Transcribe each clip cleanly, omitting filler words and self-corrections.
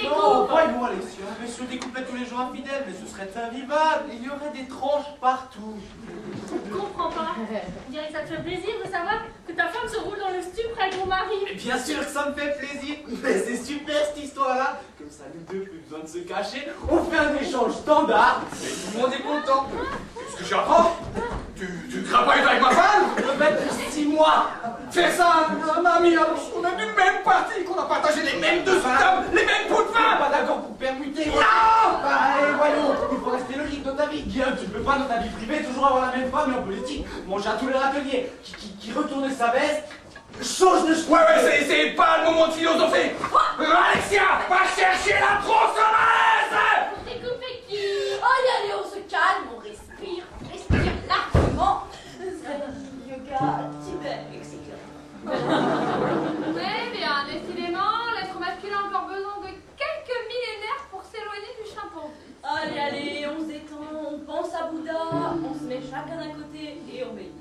des Non, coups. voyons, Alexia, mais si on découpait tous les jours infidèles, mais ce serait invivable. Il y aurait des tranches partout. Je comprends pas. On dirait que ça te fait plaisir de savoir que ta femme se roule dans le stupre avec mon mari. Mais bien sûr que ça me fait plaisir. Mais c'est super cette histoire-là. Comme ça, nous deux, plus besoin de se cacher. On fait un échange standard. Et tout le monde est content. Qu'est-ce que j'apprends? Tu crapailles avec ma femme? Depuis 6 mois. Fais ça, mamie, on a du même parti, qu'on a partagé les mêmes dessous de table, les mêmes pots de vin. Pas d'accord pour permuter. Non! Bah, allez, voyons. Il faut rester logique dans ta vie. Guillaume, tu ne peux pas dans ta vie privée toujours avoir la même femme et en politique. Manger à tous les râteliers. Qui retourne sa veste. Change de choix. Ouais, c'est pas le moment de philosopher. Alexia, va chercher la tronçonneuse. Pour découper qui? Allez, allez, on se calme, on respire largement. Yoga, Tibet, etc. Eh bien, décidément, l'être masculin a encore besoin de quelques millénaires pour s'éloigner du chimpanzé. Allez, allez, on se détend, on pense à Bouddha, on se met chacun d'un côté et on médite.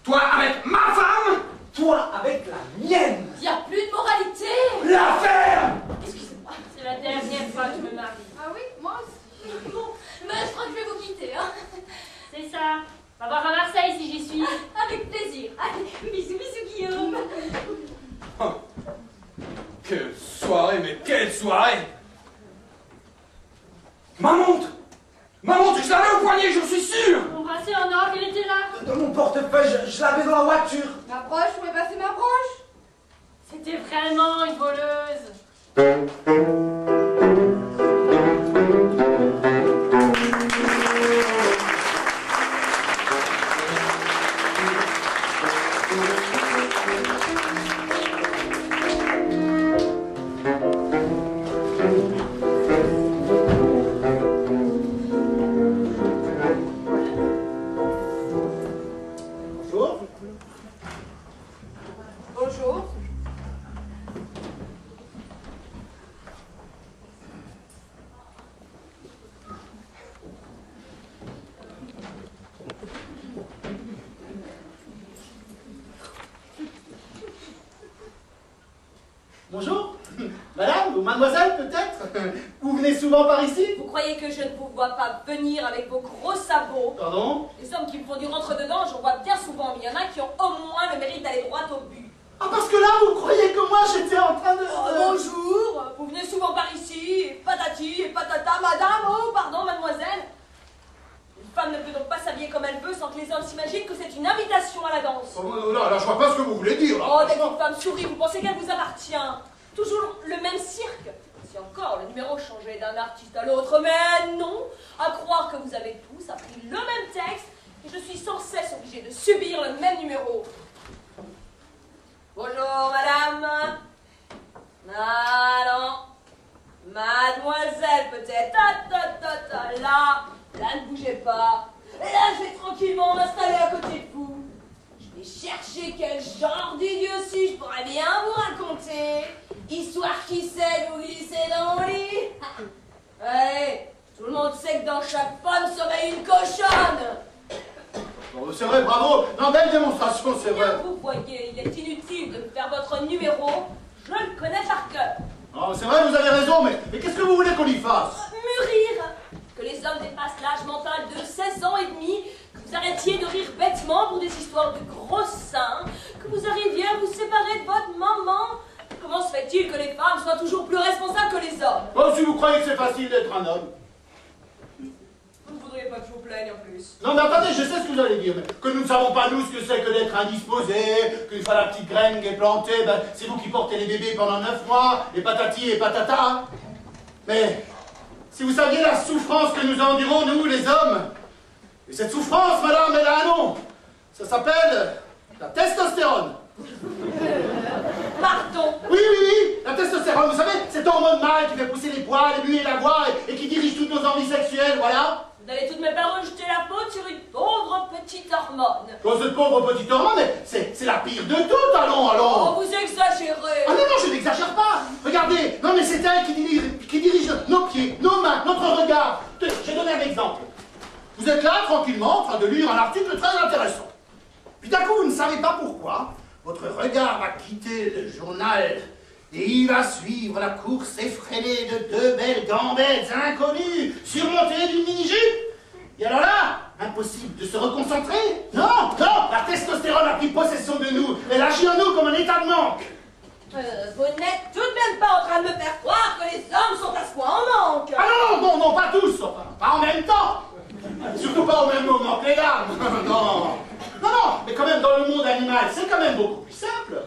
Toi avec ma femme. Toi avec la mienne. Il n'y a plus de moralité. L'affaire. Excusez-moi. C'est la dernière fois que je me marie. Ah oui, moi aussi. Bon, mais je crois que je vais vous quitter, hein. C'est ça. On va voir à Marseille si j'y suis. Avec plaisir. Allez, bisous, bisous, Guillaume. Oh. Quelle soirée, mais quelle soirée. Ma montre, je l'avais au poignet, je suis sûr. Mon bracelet en or, il était là. Dans mon portefeuille, je l'avais dans la voiture. Ma broche, où est passée ma broche? C'était vraiment une voleuse. Bonjour. Bonjour. Madame ou mademoiselle peut-être. Vous venez souvent par ici? Vous croyez que je ne vous vois pas venir avec vos gros sabots? Pardon? Les hommes qui me font du rentre-dedans, j'en vois bien souvent, mais il y en a qui ont au moins le mérite d'aller droit au but. Ah, parce que là, vous croyez que moi j'étais en train de... Bonjour, vous venez souvent par ici, et patati et patata, madame, oh pardon, mademoiselle. Une femme ne peut donc pas s'habiller comme elle veut sans que les hommes s'imaginent que c'est une invitation à la danse. Oh, là, je vois pas ce que vous voulez dire. Oh, dès qu'une femme sourit, vous pensez qu'elle vous appartient? Toujours le même cirque. Si encore le numéro changeait d'un artiste à l'autre, mais non. À croire que vous avez tous appris le même texte et je suis sans cesse obligée de subir le même numéro. Bonjour, madame. Ah non. Mademoiselle, peut-être. Là, ne bougez pas. Et là, je vais tranquillement m'installer à côté de vous. Je vais chercher quel genre d'idiotie je pourrais bien vous raconter. Histoire qui sait vous glisser dans mon lit. Allez, tout le monde sait que dans chaque femme sommeille une cochonne. Bon, c'est vrai, bravo. Non, belle démonstration, c'est vrai. Bien, vous voyez, il est inutile de me faire votre numéro. Je le connais par cœur. Non, c'est vrai, vous avez raison, mais qu'est-ce que vous voulez qu'on y fasse? Mûrir. Que les hommes dépassent l'âge mental de 16 ans et demi. Que vous arrêtiez de rire bêtement pour des histoires de gros seins. Que vous arriviez à vous séparer de votre maman. Comment se fait-il que les femmes soient toujours plus responsables que les hommes? Oh, si vous croyez que c'est facile d'être un homme. Vous ne voudriez pas que je vous plaigne en plus. Non, mais attendez, je sais ce que vous allez dire. Mais que nous ne savons pas, nous, ce que c'est que d'être indisposé, qu'une fois la petite graine qui est plantée, ben, c'est vous qui portez les bébés pendant 9 mois, et patati et patata. Mais si vous saviez la souffrance que nous endurons, nous, les hommes, et cette souffrance, madame, elle a un nom. Ça s'appelle la testostérone. Pardon. Oui, la testostérone, vous savez, cette hormone mâle qui fait pousser les poils, les muer la voix et qui dirige toutes nos envies sexuelles, voilà. Vous n'allez tout de même pas rejeter la faute sur une pauvre petite hormone. Quand cette pauvre petite hormone, c'est la pire de toutes, allons. Oh, vous exagérez. Ah non, je n'exagère pas. Regardez, non mais c'est elle qui dirige nos pieds, nos mains, notre regard. Tenez, je vais donner un exemple. Vous êtes là, tranquillement, en train de lire un article très intéressant. Puis d'un coup, vous ne savez pas pourquoi, votre regard va quitter le journal et il va suivre la course effrénée de deux belles gambettes inconnues, surmontées d'une mini-jupe. Et alors là, impossible de se reconcentrer. Non, non, la testostérone a pris possession de nous. Elle agit en nous comme un état de manque. Vous n'êtes tout de même pas en train de me faire croire que les hommes sont à ce point en manque. Ah non, non, non, pas tous, enfin, pas en même temps. Surtout pas au même moment que les dames. Non, non, non, mais quand même dans le monde animal, c'est quand même beaucoup plus simple.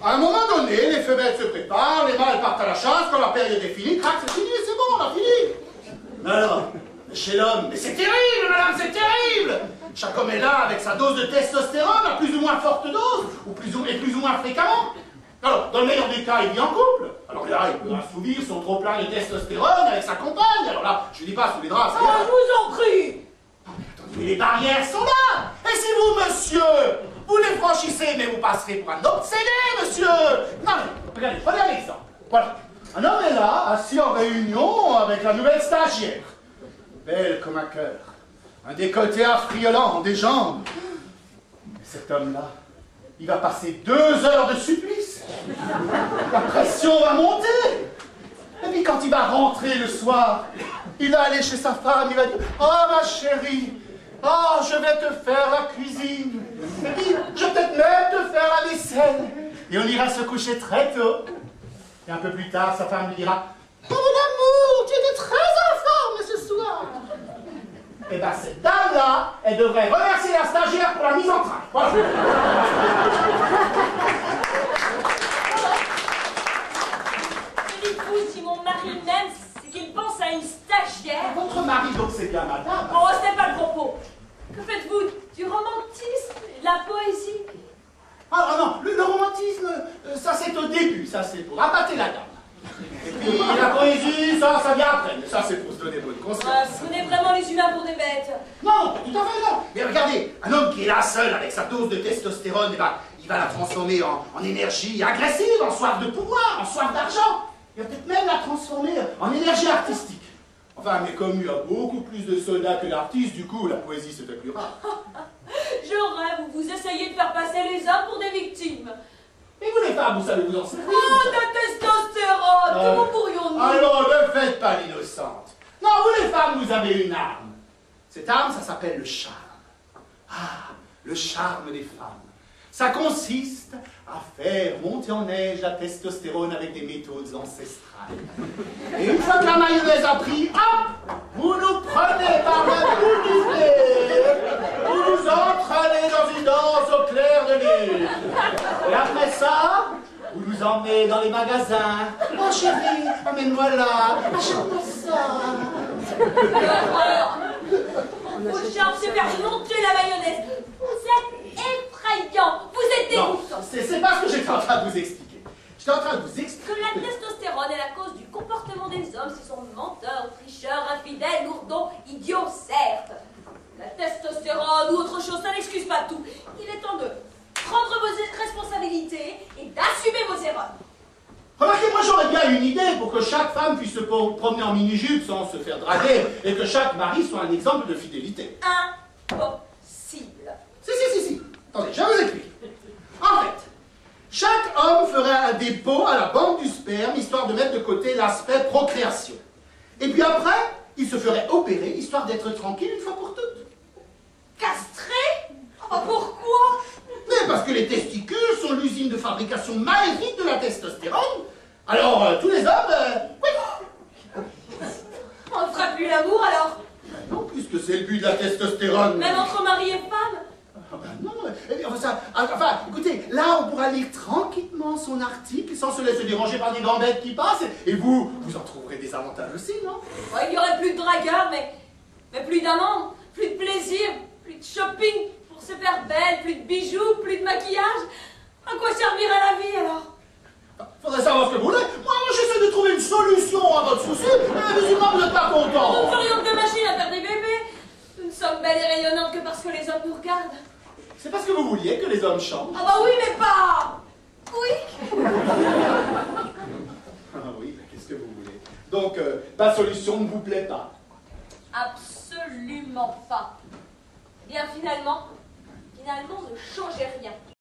À un moment donné, les femelles se préparent, les mâles partent à la chasse, quand la période est finie, crac, c'est fini, c'est bon, on a fini. Mais alors, chez l'homme, mais c'est terrible, madame, c'est terrible. Chaque homme est là avec sa dose de testostérone, à plus ou moins forte dose, ou plus ou moins fréquemment. Alors, dans le meilleur des cas, il vit en couple. Alors là, il peut assouvir son trop-plein de testostérone avec sa compagne. Alors là, je ne dis pas sous les draps, c'est... Ah, je vous en prie. Mais les barrières sont là. Et si vous, monsieur, vous les franchissez, mais vous passerez pour un obsédé, monsieur. Non, mais regardez, prenez un exemple. Voilà. Un homme est là, assis en réunion avec la nouvelle stagiaire. Belle comme un cœur. Un décolleté affriolant, des jambes. Et cet homme-là, il va passer 2 heures de supplice. La pression va monter. Et puis quand il va rentrer le soir, il va aller chez sa femme, il va dire « Oh ma chérie, oh je vais te faire la cuisine. Et puis je vais peut-être même te faire la vaisselle. » Et on ira se coucher très tôt. Et un peu plus tard, sa femme lui dira « Oh mon amour, tu étais très en forme ce soir. » Et bien cette dame-là, elle devrait remercier la stagiaire pour la mise en train. Voilà. Dites-vous, si mon mari m'aime, c'est qu'il pense à une stagiaire. Votre mari, donc, c'est bien madame. Bon, c'est pas le propos. Que faites-vous? Du romantisme? De la poésie? Ah non, le romantisme, ça c'est au début, ça c'est pour appâter la dame. Et puis la poésie, ça vient après, mais ça c'est pour se donner bonne conscience. Vous prenez vraiment les humains pour des bêtes. Non, tout à fait non. Mais regardez, un homme qui est là seul avec sa dose de testostérone, eh ben, il va la transformer en énergie agressive, en soif de pouvoir, en soif d'argent. Il va peut-être même la transformer en énergie artistique. Enfin, mais comme il y a beaucoup plus de soldats que d'artistes, du coup, la poésie se fait plus rare. Je rêve, vous essayez de faire passer les hommes pour des victimes. Et vous les femmes, vous savez vous en servir. Oh, de testostérone, comment pourrions-nous? Alors, ne faites pas l'innocente. Non, vous les femmes, vous avez une arme. Cette arme, ça s'appelle le charme. Ah, le charme des femmes. Ça consiste à faire monter en neige la testostérone avec des méthodes ancestrales. Et une fois que la mayonnaise a pris, hop, vous nous prenez par le bout du nez, vous nous entraînez dans une danse au clair de lune. Et après ça, vous nous emmenez dans les magasins. Oh chérie, amène-moi là, achète-moi ça. Vos charmes, c'est faire monter la mayonnaise. Vous êtes effrayant, vous êtes dégoûtant. C'est pas ce que j'étais en train de vous expliquer. J'étais en train de vous expliquer. Que la testostérone est la cause du comportement des hommes, s'ils sont menteurs, tricheurs, infidèles, lourdons, idiots, certes. La testostérone ou autre chose, ça n'excuse pas tout. Il est temps de prendre vos responsabilités et d'assumer vos erreurs. Remarquez, moi j'aurais bien une idée pour que chaque femme puisse se promener en mini-jupe sans se faire draguer et que chaque mari soit un exemple de fidélité. Impossible. Si. Attendez, je vous explique. En fait, chaque homme ferait un dépôt à la banque du sperme histoire de mettre de côté l'aspect procréation. Et puis après, il se ferait opérer histoire d'être tranquille une fois pour toutes. Castré? Oh, pourquoi? Mais parce que les testicules sont l'usine de fabrication maléfique de la testostérone. Alors, tous les hommes, oui. On ne fera plus l'amour alors? Non, puisque c'est le but de la testostérone. Même entre mari et femme? Ah ben non, enfin, écoutez, là on pourra lire tranquillement son article sans se laisser déranger par des gambettes qui passent, et vous en trouverez des avantages aussi, non? Ouais, il n'y aurait plus de dragueurs, mais plus d'amants, plus de plaisir, plus de shopping pour se faire belle, plus de bijoux, plus de maquillage. À quoi servirait la vie alors? Faudrait savoir ce que vous voulez. Moi, j'essaie de trouver une solution à votre souci, mais visiblement vous n'êtes pas content. Nous ne ferions que des machines à faire des bébés. Nous ne sommes belles et rayonnantes que parce que les hommes nous regardent. C'est parce que vous vouliez que les hommes chantent. Ah bah oui, mais pas... Oui. Ah oui, mais qu'est-ce que vous voulez? Donc, ma solution ne vous plaît pas? Absolument pas. Eh bien finalement, finalement ne changeait rien.